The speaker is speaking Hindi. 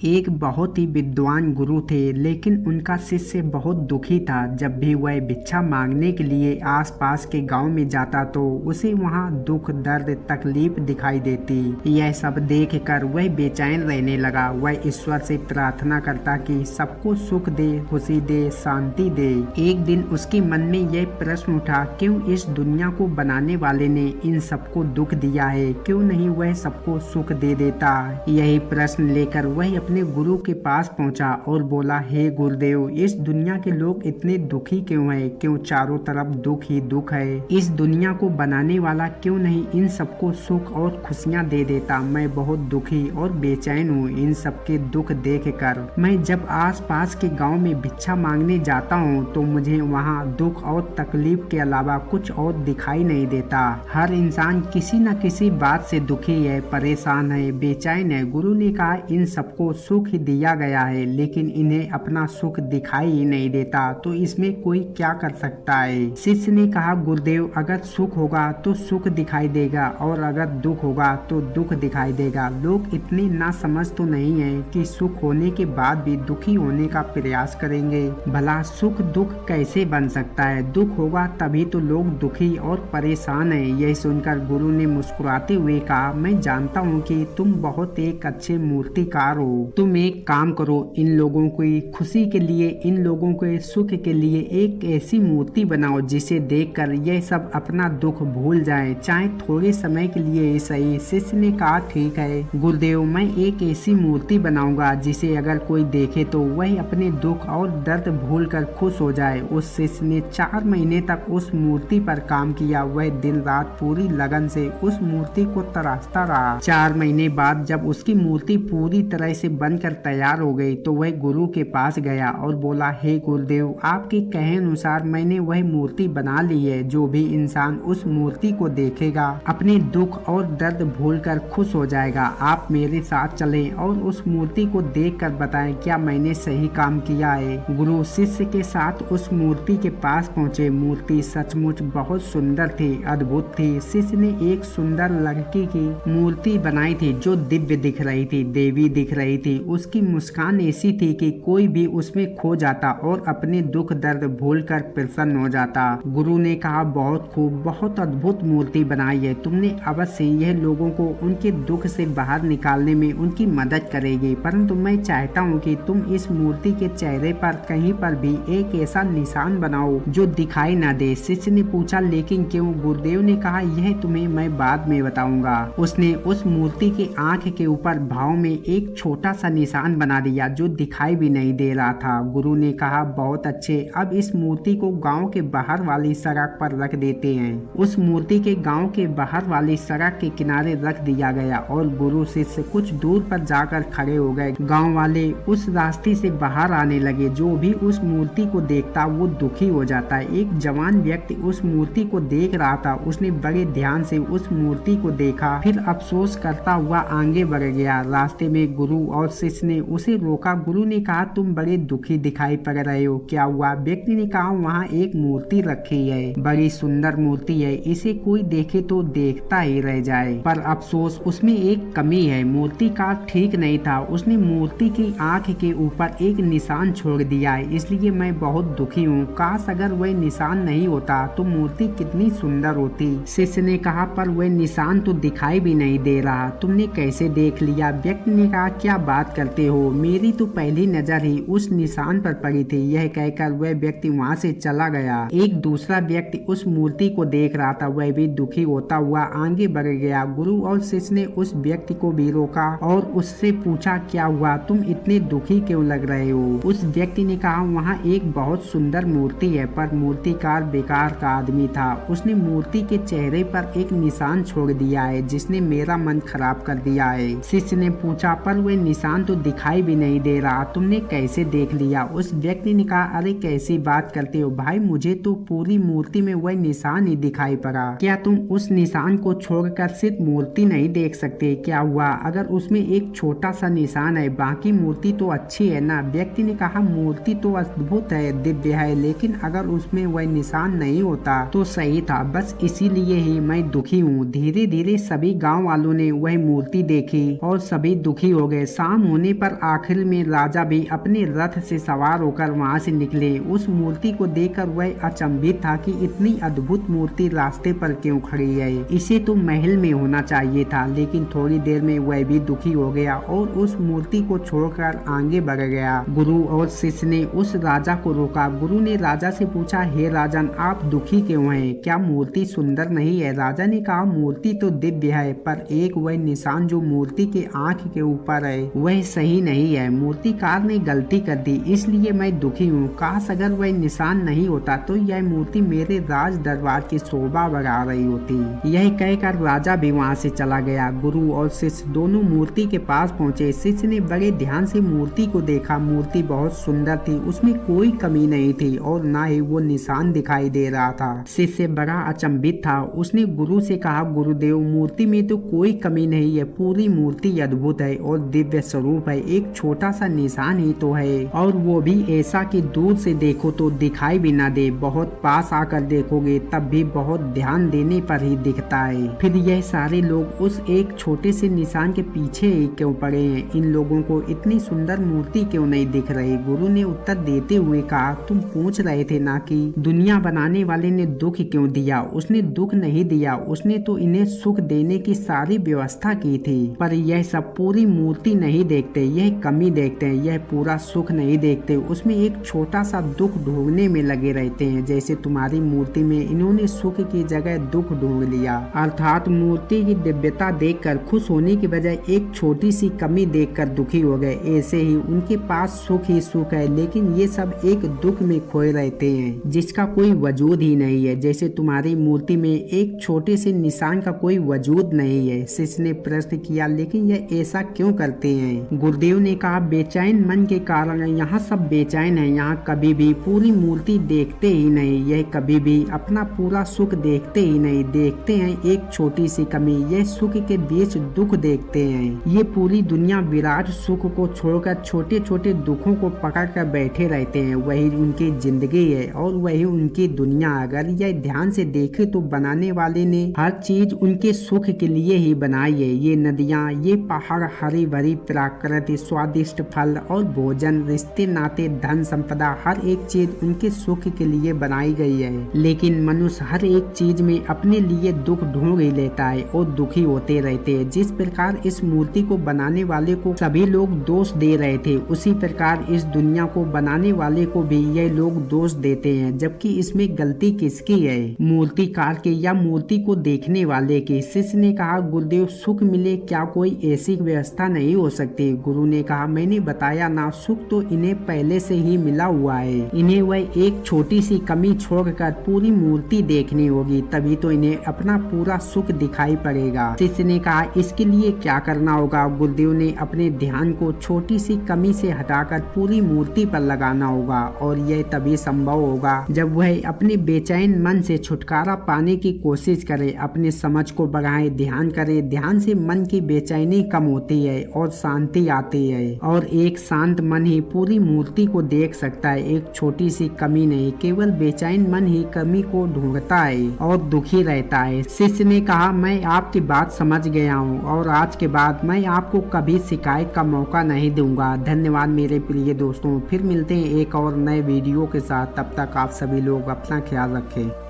एक बहुत ही विद्वान गुरु थे, लेकिन उनका शिष्य बहुत दुखी था। जब भी वह भिक्षा मांगने के लिए आसपास के गांव में जाता तो उसे वहां दुख, दर्द, तकलीफ दिखाई देती। यह सब देखकर वह बेचैन रहने लगा। वह ईश्वर से प्रार्थना करता कि सबको सुख दे, खुशी दे, शांति दे। एक दिन उसके मन में यह प्रश्न उठा, क्यों इस दुनिया को बनाने वाले ने इन सबको दुख दिया है? क्यों नहीं वह सबको सुख दे देता? यही प्रश्न लेकर वह अपने गुरु के पास पहुंचा और बोला, हे गुरुदेव, इस दुनिया के लोग इतने दुखी क्यों हैं? क्यों चारों तरफ दुख ही दुख है? इस दुनिया को बनाने वाला क्यों नहीं इन सबको सुख और खुशियां दे देता? मैं बहुत दुखी और बेचैन हूँ इन सबके दुख देख कर। मैं जब आस पास के गाँव में भिक्षा मांगने जाता हूँ तो मुझे वहाँ दुख और तकलीफ के अलावा कुछ और दिखाई नहीं देता। हर इंसान किसी न किसी बात से दुखी है, परेशान है, बेचैन है। गुरु ने कहा, इन सबको सुख ही दिया गया है, लेकिन इन्हें अपना सुख दिखाई ही नहीं देता, तो इसमें कोई क्या कर सकता है? शिष्य ने कहा, गुरुदेव, अगर सुख होगा तो सुख दिखाई देगा और अगर दुख होगा तो दुख दिखाई देगा। लोग इतने ना समझ तो नहीं है कि सुख होने के बाद भी दुखी होने का प्रयास करेंगे। भला सुख दुख कैसे बन सकता है? दुख होगा तभी तो लोग दुखी और परेशान है। यह सुनकर गुरु ने मुस्कुराते हुए कहा, मैं जानता हूँ कि तुम बहुत एक अच्छे मूर्तिकार हो। तुम एक काम करो, इन लोगों की खुशी के लिए, इन लोगों के सुख के लिए एक ऐसी मूर्ति बनाओ जिसे देखकर यह सब अपना दुख भूल जाएं, चाहे थोड़े समय के लिए ही सही। शिष्य ने कहा, ठीक है गुरुदेव, मैं एक ऐसी मूर्ति बनाऊंगा जिसे अगर कोई देखे तो वह अपने दुख और दर्द भूल कर खुश हो जाए। उस शिष्य ने 4 महीने तक उस मूर्ति पर काम किया। वह दिन रात पूरी लगन से उस मूर्ति को तराशता रहा। 4 महीने बाद जब उसकी मूर्ति पूरी तरह से बनकर तैयार हो गई तो वह गुरु के पास गया और बोला, हे गुरुदेव, आपके कहे अनुसार मैंने वह मूर्ति बना ली है। जो भी इंसान उस मूर्ति को देखेगा अपने दुख और दर्द भूलकर खुश हो जाएगा। आप मेरे साथ चलें और उस मूर्ति को देखकर बताएं क्या मैंने सही काम किया है। गुरु शिष्य के साथ उस मूर्ति के पास पहुंचे। मूर्ति सचमुच बहुत सुंदर थी, अद्भुत थी। शिष्य ने एक सुंदर लड़की की मूर्ति बनाई थी जो दिव्य दिख रही थी, देवी दिख रही थी। उसकी मुस्कान ऐसी थी कि कोई भी उसमें खो जाता और अपने दुख दर्द भूलकर प्रसन्न हो जाता। गुरु ने कहा, बहुत खूब, बहुत अद्भुत मूर्ति बनाई है तुमने। अवश्य यह लोगों को उनके दुख से बाहर निकालने में उनकी मदद करेगी, परंतु मैं चाहता हूँ कि तुम इस मूर्ति के चेहरे पर कहीं पर भी एक ऐसा निशान बनाओ जो दिखाई न दे। शिष्य ने पूछा, लेकिन क्यों? गुरुदेव ने कहा, यह तुम्हें मैं बाद में बताऊंगा। उसने उस मूर्ति के आंख के ऊपर भाव में एक छोटा सा निशान बना दिया जो दिखाई भी नहीं दे रहा था। गुरु ने कहा, बहुत अच्छे, अब इस मूर्ति को गांव के बाहर वाली सड़क पर रख देते हैं। उस मूर्ति के गांव के बाहर वाली सड़क के किनारे रख दिया गया और गुरु शिष्य कुछ दूर पर जाकर खड़े हो गए। गांव वाले उस रास्ते से बाहर आने लगे। जो भी उस मूर्ति को देखता वो दुखी हो जाता है। एक जवान व्यक्ति उस मूर्ति को देख रहा था। उसने बड़े ध्यान से उस मूर्ति को देखा, फिर अफसोस करता हुआ आगे बढ़ गया। रास्ते में गुरु और शिष्य ने उसे रोका। गुरु ने कहा, तुम बड़े दुखी दिखाई पड़ रहे हो, क्या हुआ? व्यक्ति ने कहा, वहाँ एक मूर्ति रखी है, बड़ी सुंदर मूर्ति है, इसे कोई देखे तो देखता ही रह जाए, पर अफसोस उसमें एक कमी है। मूर्तिकार ठीक नहीं था, उसने मूर्ति की आंख के ऊपर एक निशान छोड़ दिया है, इसलिए मैं बहुत दुखी हूँ। काश अगर वह निशान नहीं होता तो मूर्ति कितनी सुंदर होती। शिष्य ने कहा, पर वह निशान तो दिखाई भी नहीं दे रहा, तुमने कैसे देख लिया? व्यक्ति ने कहा, क्या बात करते हो, मेरी तो पहली नजर ही उस निशान पर पड़ी थी। यह कहकर वह व्यक्ति वहाँ से चला गया। एक दूसरा व्यक्ति उस मूर्ति को देख रहा था, वह भी दुखी होता हुआ आगे बढ़ गया। गुरु और शिष्य ने उस व्यक्ति को भी रोका और उससे पूछा, क्या हुआ, तुम इतने दुखी क्यों लग रहे हो? उस व्यक्ति ने कहा, वहाँ एक बहुत सुंदर मूर्ति है, पर मूर्तिकार बेकार का आदमी था। उसने मूर्ति के चेहरे पर एक निशान छोड़ दिया है जिसने मेरा मन खराब कर दिया है। शिष्य ने पूछा, पर वह निशान तो दिखाई भी नहीं दे रहा, तुमने कैसे देख लिया? उस व्यक्ति ने कहा, अरे कैसी बात करते हो भाई, मुझे तो पूरी मूर्ति में वह निशान ही दिखाई पड़ा। क्या तुम उस निशान को छोड़कर सिर्फ मूर्ति नहीं देख सकते? क्या हुआ अगर उसमें एक छोटा सा निशान है, बाकी मूर्ति तो अच्छी है ना? व्यक्ति ने कहा, मूर्ति तो अद्भुत है, दिव्य है, लेकिन अगर उसमें वह निशान नहीं होता तो सही था, बस इसीलिए ही मैं दुखी हूँ। धीरे धीरे सभी गांव वालों ने वह मूर्ति देखी और सभी दुखी हो गए। शाम शाम होने पर आखिर में राजा भी अपने रथ से सवार होकर वहां से निकले। उस मूर्ति को देखकर वह अचंभित था कि इतनी अद्भुत मूर्ति रास्ते पर क्यों खड़ी है, इसे तो महल में होना चाहिए था। लेकिन थोड़ी देर में वह भी दुखी हो गया और उस मूर्ति को छोड़कर आगे बढ़ गया। गुरु और शिष्य ने उस राजा को रोका। गुरु ने राजा से पूछा, हे राजन, आप दुखी क्यों हैं? क्या मूर्ति सुंदर नहीं है? राजा ने कहा, मूर्ति तो दिव्य है, पर एक वह निशान जो मूर्ति के आंख के ऊपर है वह सही नहीं है। मूर्तिकार ने गलती कर दी, इसलिए मैं दुखी हूँ। काश अगर वह निशान नहीं होता तो यह मूर्ति मेरे राज दरबार की शोभा बढ़ा रही होती। यह कहकर राजा भी वहाँ से चला गया। गुरु और शिष्य दोनों मूर्ति के पास पहुँचे। शिष्य ने बड़े ध्यान से मूर्ति को देखा। मूर्ति बहुत सुंदर थी, उसमें कोई कमी नहीं थी और न ही वो निशान दिखाई दे रहा था। शिष्य बड़ा अचंभित था। उसने गुरु से कहा, गुरुदेव, मूर्ति में तो कोई कमी नहीं है, पूरी मूर्ति अद्भुत है और दिव्य स्वरूप है। एक छोटा सा निशान ही तो है, और वो भी ऐसा कि दूर से देखो तो दिखाई भी ना दे, बहुत पास आकर देखोगे तब भी बहुत ध्यान देने पर ही दिखता है। फिर यह सारे लोग उस एक छोटे से निशान के पीछे ही क्यों पड़े हैं? इन लोगों को इतनी सुंदर मूर्ति क्यों नहीं दिख रही? गुरु ने उत्तर देते हुए कहा, तुम पूछ रहे थे ना कि दुनिया बनाने वाले ने दुख क्यों दिया? उसने दुख नहीं दिया, उसने तो इन्हें सुख देने की सारी व्यवस्था की थी। पर यह सब पूरी मूर्ति नहीं देखते, यह कमी देखते हैं, यह पूरा सुख नहीं देखते। उसमें एक छोटा सा दुख ढूंढने में लगे रहते हैं। जैसे तुम्हारी मूर्ति में इन्होंने सुख की जगह दुख ढूंढ लिया, अर्थात मूर्ति की दिव्यता देखकर खुश होने की बजाय एक छोटी सी कमी देखकर दुखी हो गए। ऐसे ही उनके पास सुख ही सुख है, लेकिन ये सब एक दुख में खोए रहते हैं जिसका कोई वजूद ही नहीं है। जैसे तुम्हारी मूर्ति में एक छोटे से निशान का कोई वजूद नहीं है। शिष्य ने प्रश्न किया, लेकिन यह ऐसा क्यों करते हैं? गुरुदेव ने कहा, बेचैन मन के कारण यहाँ सब बेचैन है। यहाँ कभी भी पूरी मूर्ति देखते ही नहीं, यह कभी भी अपना पूरा सुख देखते ही नहीं, देखते हैं एक छोटी सी कमी, यह सुख के बीच दुख देखते हैं। ये पूरी दुनिया विराट सुख को छोड़कर छोटे छोटे दुखों को पकड़ कर बैठे रहते हैं। वही उनकी जिंदगी है और वही उनकी दुनिया। अगर यह ध्यान से देखे तो बनाने वाले ने हर चीज उनके सुख के लिए ही बनाई है। ये नदियाँ, ये पहाड़, हरी भरी प्रकृति, स्वादिष्ट फल और भोजन, रिश्ते नाते, धन संपदा, हर एक चीज उनके सुख के लिए बनाई गई है। लेकिन मनुष्य हर एक चीज में अपने लिए दुख ढूंढ ही लेता है और दुखी होते रहते हैं। जिस प्रकार इस मूर्ति को बनाने वाले को सभी लोग दोष दे रहे थे, उसी प्रकार इस दुनिया को बनाने वाले को भी ये लोग दोष देते हैं, जबकि इसमें गलती किसकी है? मूर्तिकार की या मूर्ति को देखने वाले की? शिष्य ने कहा, गुरुदेव, सुख मिले क्या कोई ऐसी व्यवस्था नहीं हो सकती? गुरु ने कहा, मैंने बताया ना, सुख तो इन्हें पहले से ही मिला हुआ है। इन्हें वह एक छोटी सी कमी छोड़कर पूरी मूर्ति देखनी होगी, तभी तो इन्हें अपना पूरा सुख दिखाई पड़ेगा। शिष्य ने कहा, इसके लिए क्या करना होगा? गुरुदेव ने अपने ध्यान को छोटी सी कमी से हटाकर पूरी मूर्ति पर लगाना होगा, और यह तभी संभव होगा जब वह अपने बेचैन मन से छुटकारा पाने की कोशिश करे, अपने समझ को बढ़ाए, ध्यान करे। ध्यान से मन की बेचैनी कम होती है और शांति आती है, और एक शांत मन ही पूरी मूर्ति को देख सकता है, एक छोटी सी कमी नहीं। केवल बेचैन मन ही कमी को ढूंढता है और दुखी रहता है। शिष्य ने कहा, मैं आपकी बात समझ गया हूँ और आज के बाद मैं आपको कभी शिकायत का मौका नहीं दूंगा। धन्यवाद मेरे प्रिय दोस्तों, फिर मिलते हैं एक और नए वीडियो के साथ। तब तक आप सभी लोग अपना ख्याल रखें।